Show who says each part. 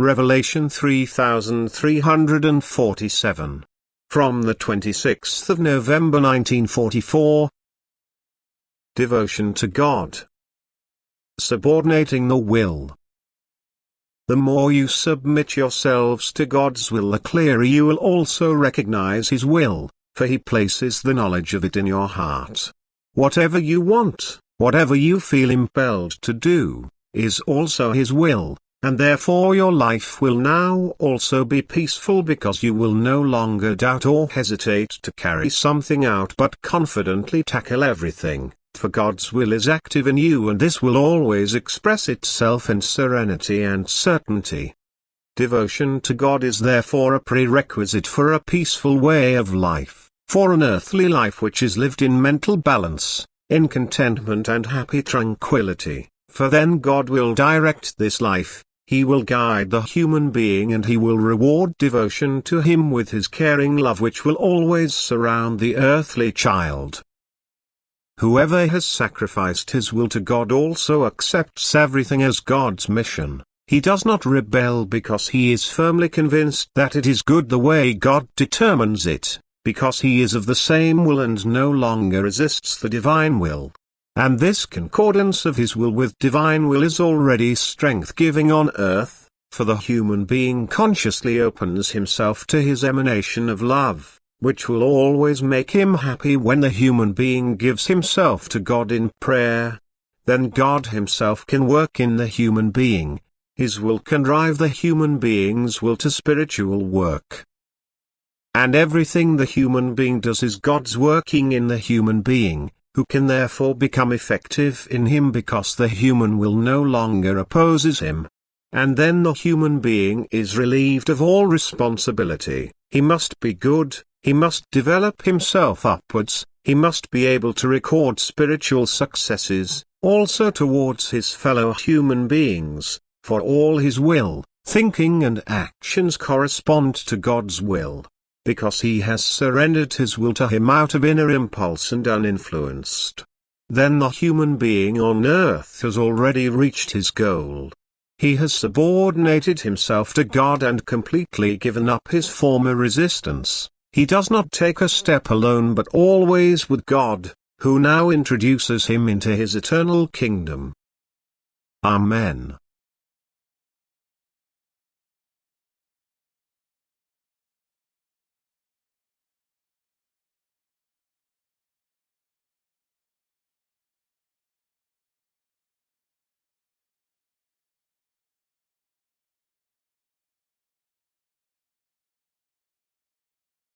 Speaker 1: Revelation 3347. From the 26th of November 1944. Devotion to God. Subordinating the will. The more you submit yourselves to God's will, the clearer you will also recognize His will, for He places the knowledge of it in your heart. Whatever you want, whatever you feel impelled to do, is also His will, and therefore your life will now also be peaceful, because you will no longer doubt or hesitate to carry something out but confidently tackle everything, for God's will is active in you, and this will always express itself in serenity and certainty. Devotion to God is therefore a prerequisite for a peaceful way of life, for an earthly life which is lived in mental balance, in contentment and happy tranquility, for then God will direct this life. He will guide the human being, and He will reward devotion to Him with His caring love, which will always surround the earthly child. Whoever has sacrificed his will to God also accepts everything as God's mission. He does not rebel because he is firmly convinced that it is good the way God determines it, because he is of the same will and no longer resists the divine will. And this concordance of his will with divine will is already strength-giving on earth, for the human being consciously opens himself to his emanation of love, which will always make him happy. When the human being gives himself to God in prayer, then God Himself can work in the human being. His will can drive the human being's will to spiritual work. And everything the human being does is God's working in the human being, who can therefore become effective in him because the human will no longer opposes him. And then the human being is relieved of all responsibility. He must be good, he must develop himself upwards, he must be able to record spiritual successes, also towards his fellow human beings, for all his will, thinking and actions correspond to God's will, because he has surrendered his will to Him out of inner impulse and uninfluenced. Then the human being on earth has already reached his goal. He has subordinated himself to God and completely given up his former resistance. He does not take a step alone but always with God, who now introduces him into His eternal kingdom. Amen.